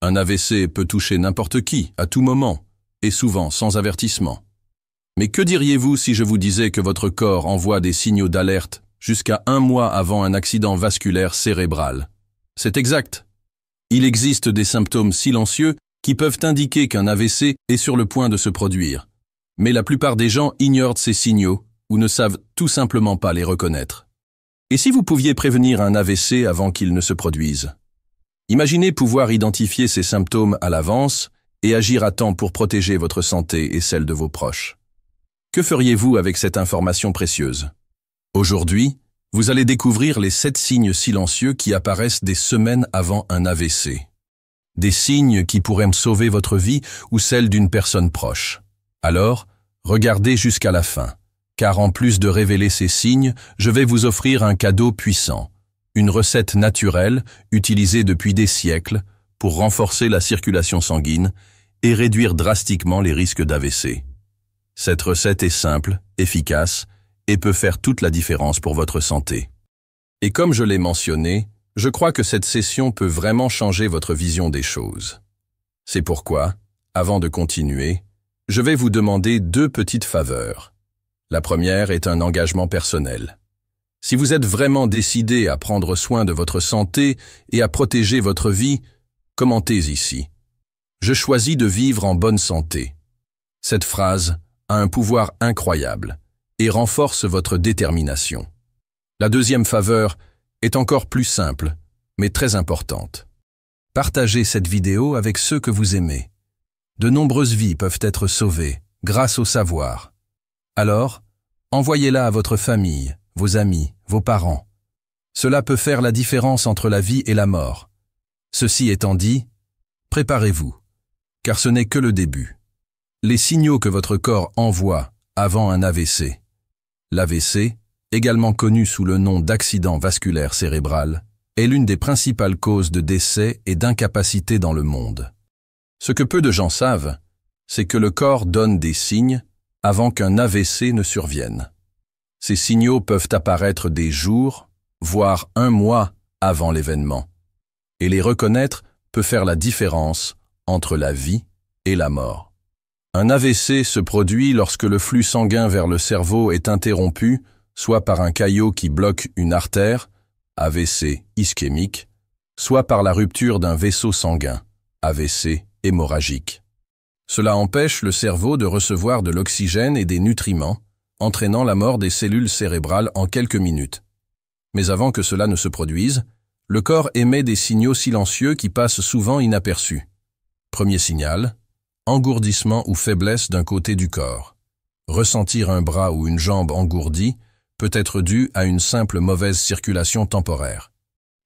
Un AVC peut toucher n'importe qui, à tout moment, et souvent sans avertissement. Mais que diriez-vous si je vous disais que votre corps envoie des signaux d'alerte jusqu'à 1 mois avant un accident vasculaire cérébral? C'est exact. Il existe des symptômes silencieux qui peuvent indiquer qu'un AVC est sur le point de se produire. Mais la plupart des gens ignorent ces signaux ou ne savent tout simplement pas les reconnaître. Et si vous pouviez prévenir un AVC avant qu'il ne se produise? Imaginez pouvoir identifier ces symptômes à l'avance et agir à temps pour protéger votre santé et celle de vos proches. Que feriez-vous avec cette information précieuse? Aujourd'hui, vous allez découvrir les 7 signes silencieux qui apparaissent des semaines avant un AVC. Des signes qui pourraient sauver votre vie ou celle d'une personne proche. Alors, regardez jusqu'à la fin, car en plus de révéler ces signes, je vais vous offrir un cadeau puissant, une recette naturelle utilisée depuis des siècles pour renforcer la circulation sanguine et réduire drastiquement les risques d'AVC. Cette recette est simple, efficace et peut faire toute la différence pour votre santé. Et comme je l'ai mentionné, je crois que cette session peut vraiment changer votre vision des choses. C'est pourquoi, avant de continuer, je vais vous demander 2 petites faveurs. La première est un engagement personnel. Si vous êtes vraiment décidé à prendre soin de votre santé et à protéger votre vie, commentez ici. Je choisis de vivre en bonne santé. Cette phrase a un pouvoir incroyable et renforce votre détermination. La deuxième faveur est encore plus simple, mais très importante. Partagez cette vidéo avec ceux que vous aimez. De nombreuses vies peuvent être sauvées grâce au savoir. Alors, envoyez-la à votre famille, vos amis, vos parents. Cela peut faire la différence entre la vie et la mort. Ceci étant dit, préparez-vous, car ce n'est que le début. Les signaux que votre corps envoie avant un AVC. L'AVC, également connu sous le nom d'accident vasculaire cérébral, est l'une des principales causes de décès et d'incapacité dans le monde. Ce que peu de gens savent, c'est que le corps donne des signes avant qu'un AVC ne survienne. Ces signaux peuvent apparaître des jours, voire 1 mois avant l'événement. Et les reconnaître peut faire la différence entre la vie et la mort. Un AVC se produit lorsque le flux sanguin vers le cerveau est interrompu, soit par un caillot qui bloque une artère, AVC ischémique, soit par la rupture d'un vaisseau sanguin, AVC hémorragique. Cela empêche le cerveau de recevoir de l'oxygène et des nutriments, entraînant la mort des cellules cérébrales en quelques minutes. Mais avant que cela ne se produise, le corps émet des signaux silencieux qui passent souvent inaperçus. Premier signal, engourdissement ou faiblesse d'un côté du corps. Ressentir un bras ou une jambe engourdie peut être dû à une simple mauvaise circulation temporaire.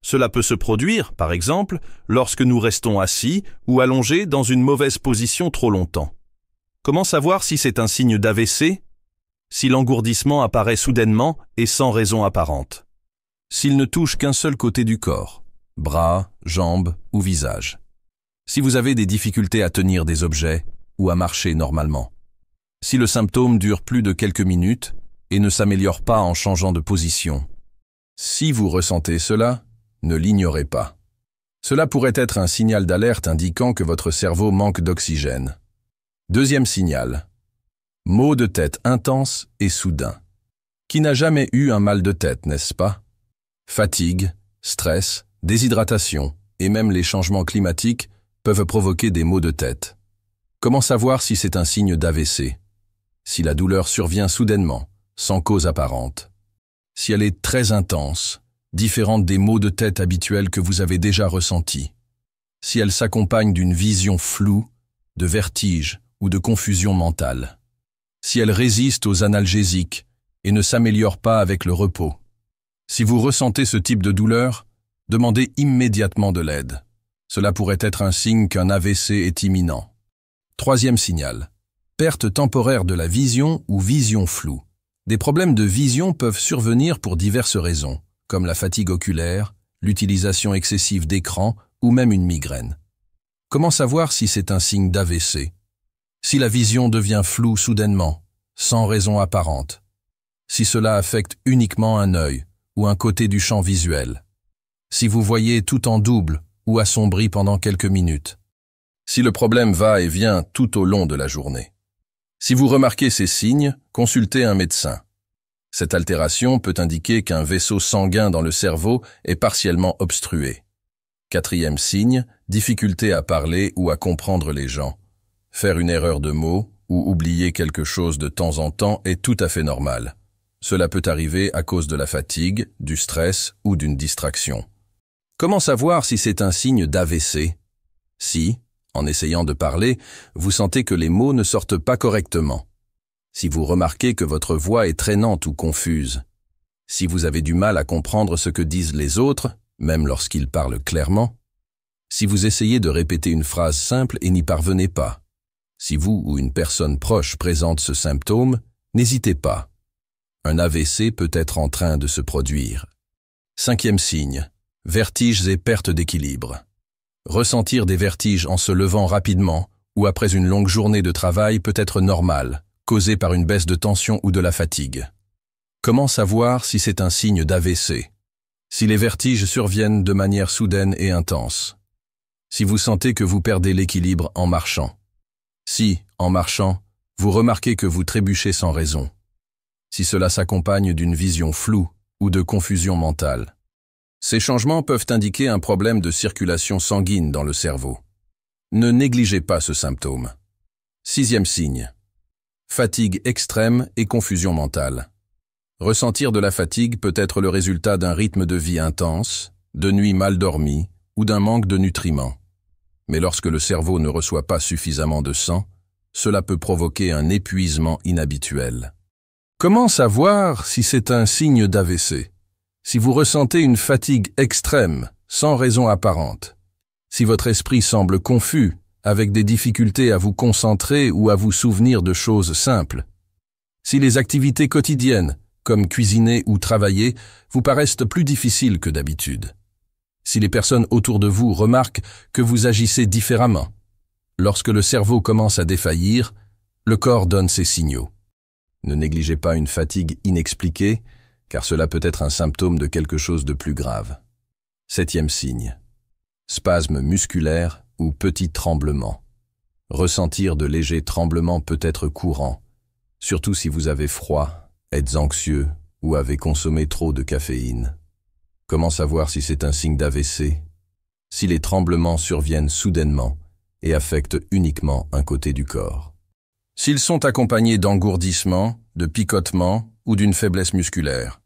Cela peut se produire, par exemple, lorsque nous restons assis ou allongés dans une mauvaise position trop longtemps. Comment savoir si c'est un signe d'AVC? Si l'engourdissement apparaît soudainement et sans raison apparente. S'il ne touche qu'un seul côté du corps, bras, jambes ou visage. Si vous avez des difficultés à tenir des objets ou à marcher normalement. Si le symptôme dure plus de quelques minutes et ne s'améliore pas en changeant de position. Si vous ressentez cela, ne l'ignorez pas. Cela pourrait être un signal d'alerte indiquant que votre cerveau manque d'oxygène. Deuxième signal. Maux de tête intenses et soudains. Qui n'a jamais eu un mal de tête, n'est-ce pas? Fatigue, stress, déshydratation et même les changements climatiques peuvent provoquer des maux de tête. Comment savoir si c'est un signe d'AVC? Si la douleur survient soudainement, sans cause apparente. Si elle est très intense, différente des maux de tête habituels que vous avez déjà ressentis. Si elle s'accompagne d'une vision floue, de vertige ou de confusion mentale. Si elle résiste aux analgésiques et ne s'améliore pas avec le repos. Si vous ressentez ce type de douleur, demandez immédiatement de l'aide. Cela pourrait être un signe qu'un AVC est imminent. Troisième signal. Perte temporaire de la vision ou vision floue. Des problèmes de vision peuvent survenir pour diverses raisons, comme la fatigue oculaire, l'utilisation excessive d'écran ou même une migraine. Comment savoir si c'est un signe d'AVC? Si la vision devient floue soudainement, sans raison apparente. Si cela affecte uniquement un œil ou un côté du champ visuel. Si vous voyez tout en double ou assombri pendant quelques minutes. Si le problème va et vient tout au long de la journée. Si vous remarquez ces signes, consultez un médecin. Cette altération peut indiquer qu'un vaisseau sanguin dans le cerveau est partiellement obstrué. 4e signe, difficulté à parler ou à comprendre les gens. Faire une erreur de mots ou oublier quelque chose de temps en temps est tout à fait normal. Cela peut arriver à cause de la fatigue, du stress ou d'une distraction. Comment savoir si c'est un signe d'AVC? Si, en essayant de parler, vous sentez que les mots ne sortent pas correctement. Si vous remarquez que votre voix est traînante ou confuse. Si vous avez du mal à comprendre ce que disent les autres, même lorsqu'ils parlent clairement. Si vous essayez de répéter une phrase simple et n'y parvenez pas. Si vous ou une personne proche présente ce symptôme, n'hésitez pas. Un AVC peut être en train de se produire. 5e signe, vertiges et perte d'équilibre. Ressentir des vertiges en se levant rapidement ou après une longue journée de travail peut être normal, causé par une baisse de tension ou de la fatigue. Comment savoir si c'est un signe d'AVC? Si les vertiges surviennent de manière soudaine et intense. Si vous sentez que vous perdez l'équilibre en marchant. Si, en marchant, vous remarquez que vous trébuchez sans raison. Si cela s'accompagne d'une vision floue ou de confusion mentale. Ces changements peuvent indiquer un problème de circulation sanguine dans le cerveau. Ne négligez pas ce symptôme. 6e signe. Fatigue extrême et confusion mentale. Ressentir de la fatigue peut être le résultat d'un rythme de vie intense, de nuits mal dormies ou d'un manque de nutriments. Mais lorsque le cerveau ne reçoit pas suffisamment de sang, cela peut provoquer un épuisement inhabituel. Comment savoir si c'est un signe d'AVC? Si vous ressentez une fatigue extrême, sans raison apparente. Si votre esprit semble confus, avec des difficultés à vous concentrer ou à vous souvenir de choses simples. Si les activités quotidiennes, comme cuisiner ou travailler, vous paraissent plus difficiles que d'habitude. Si les personnes autour de vous remarquent que vous agissez différemment. Lorsque le cerveau commence à défaillir, le corps donne ses signaux. Ne négligez pas une fatigue inexpliquée, car cela peut être un symptôme de quelque chose de plus grave. 7e signe. Spasmes musculaires ou petits tremblements. Ressentir de légers tremblements peut être courant, surtout si vous avez froid, êtes anxieux ou avez consommé trop de caféine. Comment savoir si c'est un signe d'AVC? Si les tremblements surviennent soudainement et affectent uniquement un côté du corps. S'ils sont accompagnés d'engourdissements, de picotements ou d'une faiblesse musculaire.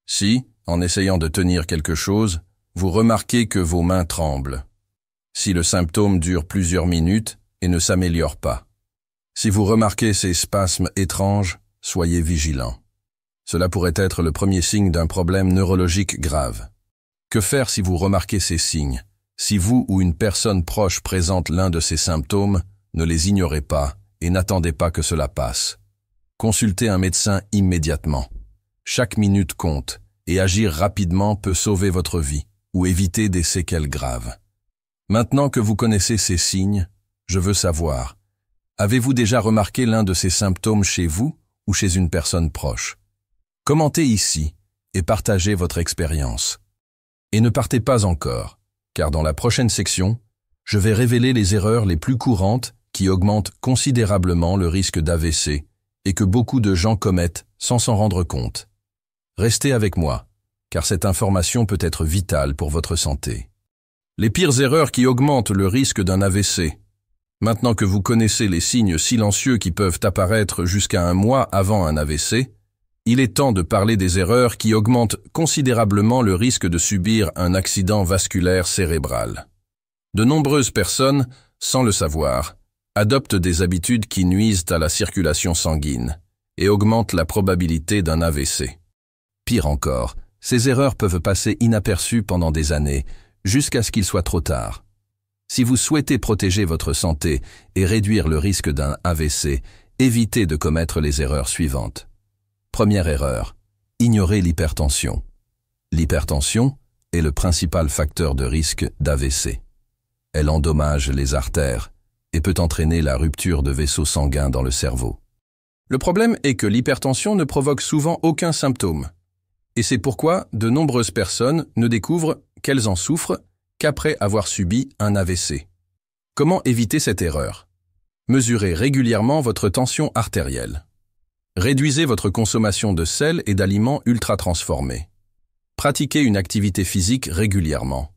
Si, en essayant de tenir quelque chose, vous remarquez que vos mains tremblent. Si le symptôme dure plusieurs minutes et ne s'améliore pas. Si vous remarquez ces spasmes étranges, soyez vigilant. Cela pourrait être le premier signe d'un problème neurologique grave. Que faire si vous remarquez ces signes? Si vous ou une personne proche présente l'un de ces symptômes, ne les ignorez pas et n'attendez pas que cela passe. Consultez un médecin immédiatement. Chaque minute compte et agir rapidement peut sauver votre vie ou éviter des séquelles graves. Maintenant que vous connaissez ces signes, je veux savoir, avez-vous déjà remarqué l'un de ces symptômes chez vous ou chez une personne proche? Commentez ici et partagez votre expérience. Et ne partez pas encore, car dans la prochaine section, je vais révéler les erreurs les plus courantes qui augmentent considérablement le risque d'AVC et que beaucoup de gens commettent sans s'en rendre compte. Restez avec moi, car cette information peut être vitale pour votre santé. Les pires erreurs qui augmentent le risque d'un AVC. Maintenant que vous connaissez les signes silencieux qui peuvent apparaître jusqu'à un mois avant un AVC, il est temps de parler des erreurs qui augmentent considérablement le risque de subir un accident vasculaire cérébral. De nombreuses personnes, sans le savoir, adoptent des habitudes qui nuisent à la circulation sanguine et augmentent la probabilité d'un AVC. Pire encore, ces erreurs peuvent passer inaperçues pendant des années, jusqu'à ce qu'il soit trop tard. Si vous souhaitez protéger votre santé et réduire le risque d'un AVC, évitez de commettre les erreurs suivantes. Première erreur, ignorez l'hypertension. L'hypertension est le principal facteur de risque d'AVC. Elle endommage les artères et peut entraîner la rupture de vaisseaux sanguins dans le cerveau. Le problème est que l'hypertension ne provoque souvent aucun symptôme. Et c'est pourquoi de nombreuses personnes ne découvrent qu'elles en souffrent qu'après avoir subi un AVC. Comment éviter cette erreur? Mesurez régulièrement votre tension artérielle. Réduisez votre consommation de sel et d'aliments ultra-transformés. Pratiquez une activité physique régulièrement.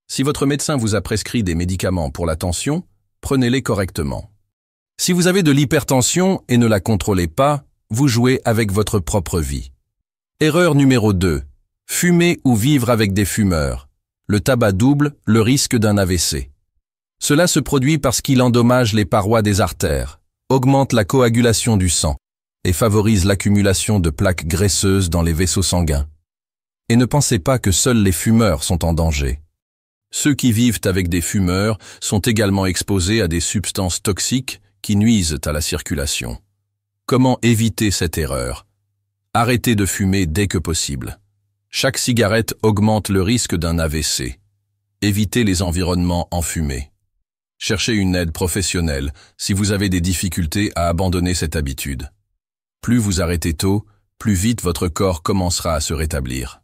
Si votre médecin vous a prescrit des médicaments pour la tension, prenez-les correctement. Si vous avez de l'hypertension et ne la contrôlez pas, vous jouez avec votre propre vie. Erreur numéro 2. Fumer ou vivre avec des fumeurs. Le tabac double le risque d'un AVC. Cela se produit parce qu'il endommage les parois des artères, augmente la coagulation du sang et favorise l'accumulation de plaques graisseuses dans les vaisseaux sanguins. Et ne pensez pas que seuls les fumeurs sont en danger. Ceux qui vivent avec des fumeurs sont également exposés à des substances toxiques qui nuisent à la circulation. Comment éviter cette erreur? Arrêtez de fumer dès que possible. Chaque cigarette augmente le risque d'un AVC. Évitez les environnements enfumés. Cherchez une aide professionnelle si vous avez des difficultés à abandonner cette habitude. Plus vous arrêtez tôt, plus vite votre corps commencera à se rétablir.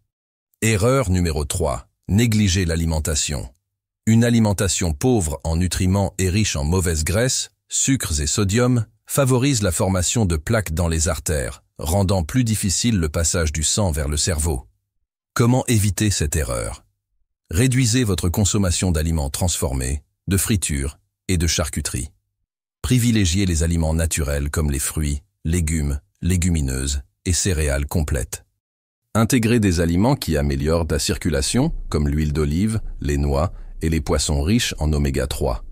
Erreur numéro 3. Négligez l'alimentation. Une alimentation pauvre en nutriments et riche en mauvaises graisses, sucres et sodium favorise la formation de plaques dans les artères, rendant plus difficile le passage du sang vers le cerveau. Comment éviter cette erreur? Réduisez votre consommation d'aliments transformés, de friture et de charcuterie. Privilégiez les aliments naturels comme les fruits, légumes, légumineuses et céréales complètes. Intégrez des aliments qui améliorent la circulation, comme l'huile d'olive, les noix et les poissons riches en oméga 3.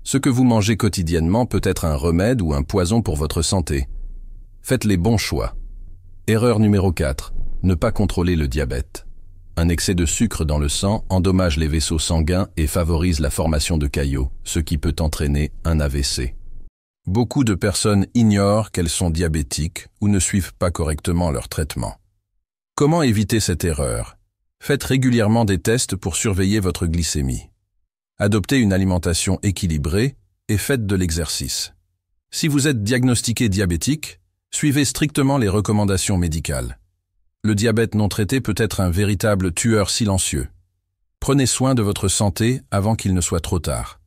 Ce que vous mangez quotidiennement peut être un remède ou un poison pour votre santé. Faites les bons choix. Erreur numéro 4. Ne pas contrôler le diabète. Un excès de sucre dans le sang endommage les vaisseaux sanguins et favorise la formation de caillots, ce qui peut entraîner un AVC. Beaucoup de personnes ignorent qu'elles sont diabétiques ou ne suivent pas correctement leur traitement. Comment éviter cette erreur? Faites régulièrement des tests pour surveiller votre glycémie. Adoptez une alimentation équilibrée et faites de l'exercice. Si vous êtes diagnostiqué diabétique, suivez strictement les recommandations médicales. Le diabète non traité peut être un véritable tueur silencieux. Prenez soin de votre santé avant qu'il ne soit trop tard.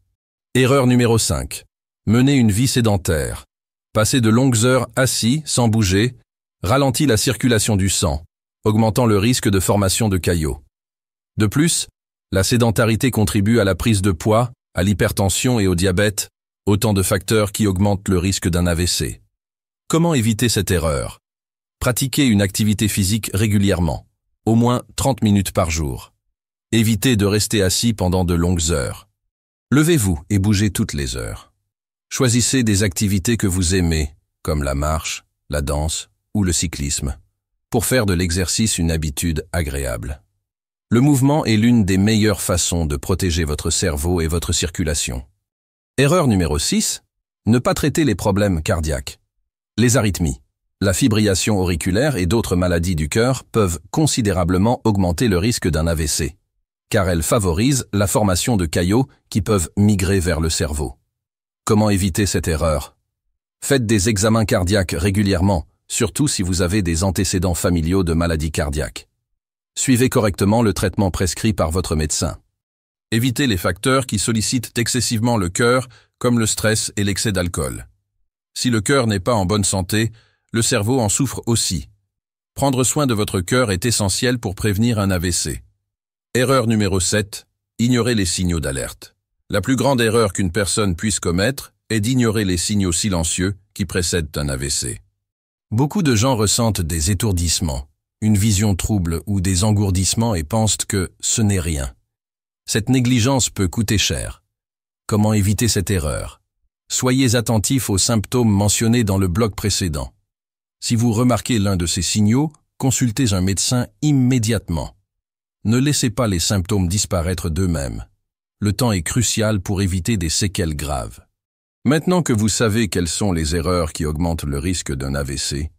Erreur numéro 5. Menez une vie sédentaire. Passer de longues heures assis, sans bouger, ralentit la circulation du sang, augmentant le risque de formation de caillots. De plus, la sédentarité contribue à la prise de poids, à l'hypertension et au diabète, autant de facteurs qui augmentent le risque d'un AVC. Comment éviter cette erreur? Pratiquez une activité physique régulièrement, au moins 30 minutes par jour. Évitez de rester assis pendant de longues heures. Levez-vous et bougez toutes les heures. Choisissez des activités que vous aimez, comme la marche, la danse ou le cyclisme, pour faire de l'exercice une habitude agréable. Le mouvement est l'une des meilleures façons de protéger votre cerveau et votre circulation. Erreur numéro 6. Ne pas traiter les problèmes cardiaques. Les arythmies, la fibrillation auriculaire et d'autres maladies du cœur peuvent considérablement augmenter le risque d'un AVC, car elles favorisent la formation de caillots qui peuvent migrer vers le cerveau. Comment éviter cette erreur? Faites des examens cardiaques régulièrement, surtout si vous avez des antécédents familiaux de maladies cardiaques. Suivez correctement le traitement prescrit par votre médecin. Évitez les facteurs qui sollicitent excessivement le cœur, comme le stress et l'excès d'alcool. Si le cœur n'est pas en bonne santé, le cerveau en souffre aussi. Prendre soin de votre cœur est essentiel pour prévenir un AVC. Erreur numéro 7. Ignorer les signaux d'alerte. La plus grande erreur qu'une personne puisse commettre est d'ignorer les signaux silencieux qui précèdent un AVC. Beaucoup de gens ressentent des étourdissements, une vision trouble ou des engourdissements et pensent que ce n'est rien. Cette négligence peut coûter cher. Comment éviter cette erreur? Soyez attentifs aux symptômes mentionnés dans le bloc précédent. Si vous remarquez l'un de ces signaux, consultez un médecin immédiatement. Ne laissez pas les symptômes disparaître d'eux-mêmes. Le temps est crucial pour éviter des séquelles graves. Maintenant que vous savez quelles sont les erreurs qui augmentent le risque d'un AVC,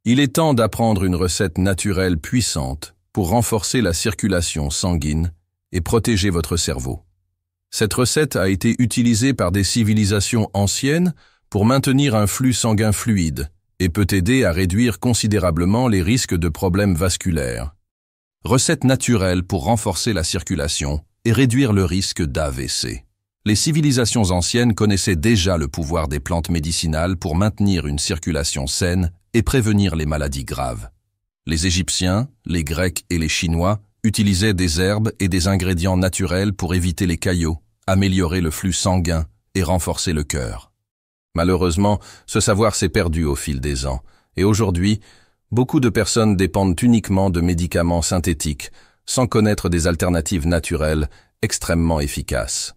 il est temps d'apprendre une recette naturelle puissante pour renforcer la circulation sanguine et protéger votre cerveau. Cette recette a été utilisée par des civilisations anciennes pour maintenir un flux sanguin fluide et peut aider à réduire considérablement les risques de problèmes vasculaires. Recette naturelle pour renforcer la circulation et réduire le risque d'AVC. Les civilisations anciennes connaissaient déjà le pouvoir des plantes médicinales pour maintenir une circulation saine et prévenir les maladies graves. Les Égyptiens, les Grecs et les Chinois utilisaient des herbes et des ingrédients naturels pour éviter les caillots, améliorer le flux sanguin et renforcer le cœur. Malheureusement, ce savoir s'est perdu au fil des ans, et aujourd'hui, beaucoup de personnes dépendent uniquement de médicaments synthétiques, sans connaître des alternatives naturelles extrêmement efficaces.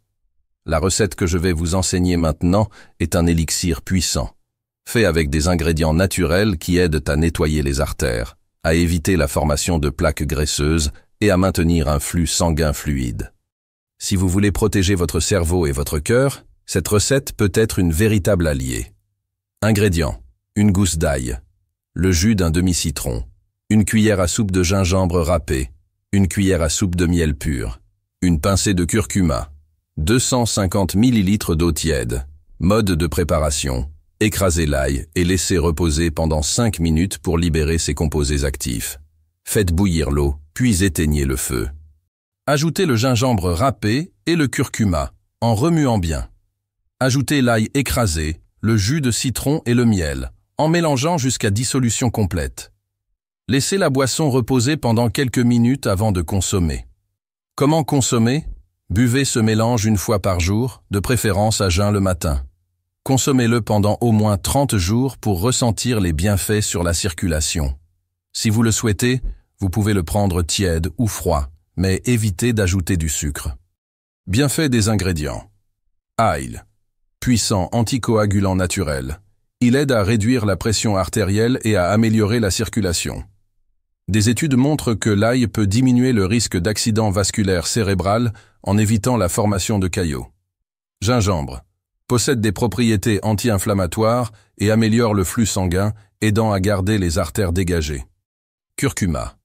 La recette que je vais vous enseigner maintenant est un élixir puissant, fait avec des ingrédients naturels qui aident à nettoyer les artères, à éviter la formation de plaques graisseuses et à maintenir un flux sanguin fluide. Si vous voulez protéger votre cerveau et votre cœur, cette recette peut être une véritable alliée. Ingrédients: une gousse d'ail, le jus d'un demi-citron, une cuillère à soupe de gingembre râpé, une cuillère à soupe de miel pur, une pincée de curcuma, 250 ml d'eau tiède. Mode de préparation: écrasez l'ail et laissez reposer pendant 5 minutes pour libérer ses composés actifs. Faites bouillir l'eau, puis éteignez le feu. Ajoutez le gingembre râpé et le curcuma, en remuant bien. Ajoutez l'ail écrasé, le jus de citron et le miel, en mélangeant jusqu'à dissolution complète. Laissez la boisson reposer pendant quelques minutes avant de consommer. Comment consommer? Buvez ce mélange une fois par jour, de préférence à jeun le matin. Consommez-le pendant au moins 30 jours pour ressentir les bienfaits sur la circulation. Si vous le souhaitez, vous pouvez le prendre tiède ou froid, mais évitez d'ajouter du sucre. Bienfaits des ingrédients. Ail, puissant anticoagulant naturel. Il aide à réduire la pression artérielle et à améliorer la circulation. Des études montrent que l'ail peut diminuer le risque d'accident vasculaire cérébral en évitant la formation de caillots. Gingembre possède des propriétés anti-inflammatoires et améliore le flux sanguin, aidant à garder les artères dégagées. Curcuma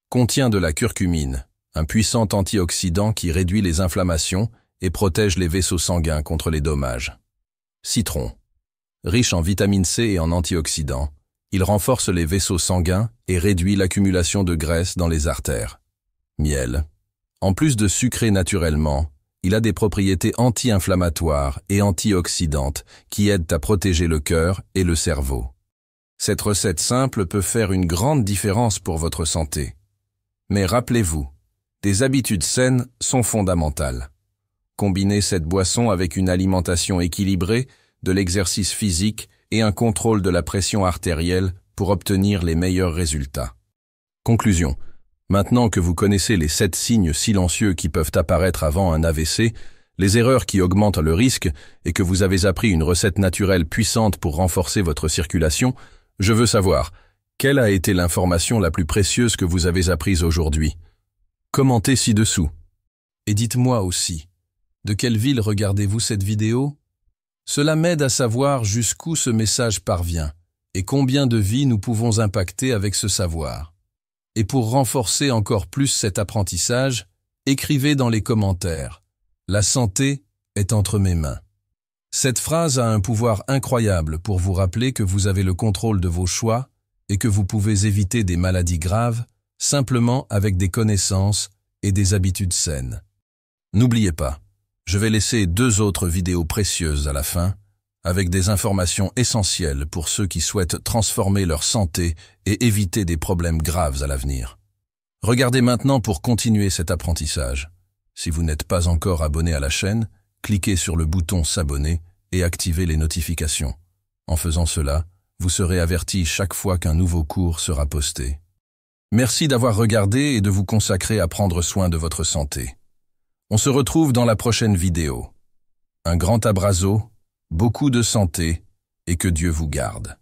contient de la curcumine, un puissant antioxydant qui réduit les inflammations et protège les vaisseaux sanguins contre les dommages. Citron riche en vitamine C et en antioxydants, il renforce les vaisseaux sanguins et réduit l'accumulation de graisse dans les artères. Miel. En plus de sucrer naturellement, il a des propriétés anti-inflammatoires et antioxydantes qui aident à protéger le cœur et le cerveau. Cette recette simple peut faire une grande différence pour votre santé. Mais rappelez-vous, des habitudes saines sont fondamentales. Combinez cette boisson avec une alimentation équilibrée, de l'exercice physique et un contrôle de la pression artérielle pour obtenir les meilleurs résultats. Conclusion. Maintenant que vous connaissez les 7 signes silencieux qui peuvent apparaître avant un AVC, les erreurs qui augmentent le risque et que vous avez appris une recette naturelle puissante pour renforcer votre circulation, je veux savoir, quelle a été l'information la plus précieuse que vous avez apprise aujourd'hui? Commentez ci-dessous. Et dites-moi aussi, de quelle ville regardez-vous cette vidéo? Cela m'aide à savoir jusqu'où ce message parvient et combien de vies nous pouvons impacter avec ce savoir. Et pour renforcer encore plus cet apprentissage, écrivez dans les commentaires « La santé est entre mes mains ». Cette phrase a un pouvoir incroyable pour vous rappeler que vous avez le contrôle de vos choix et que vous pouvez éviter des maladies graves simplement avec des connaissances et des habitudes saines. N'oubliez pas, je vais laisser 2 autres vidéos précieuses à la fin, avec des informations essentielles pour ceux qui souhaitent transformer leur santé et éviter des problèmes graves à l'avenir. Regardez maintenant pour continuer cet apprentissage. Si vous n'êtes pas encore abonné à la chaîne, cliquez sur le bouton s'abonner et activez les notifications. En faisant cela, vous serez averti chaque fois qu'un nouveau cours sera posté. Merci d'avoir regardé et de vous consacrer à prendre soin de votre santé. On se retrouve dans la prochaine vidéo. Un grand abrazo, beaucoup de santé et que Dieu vous garde.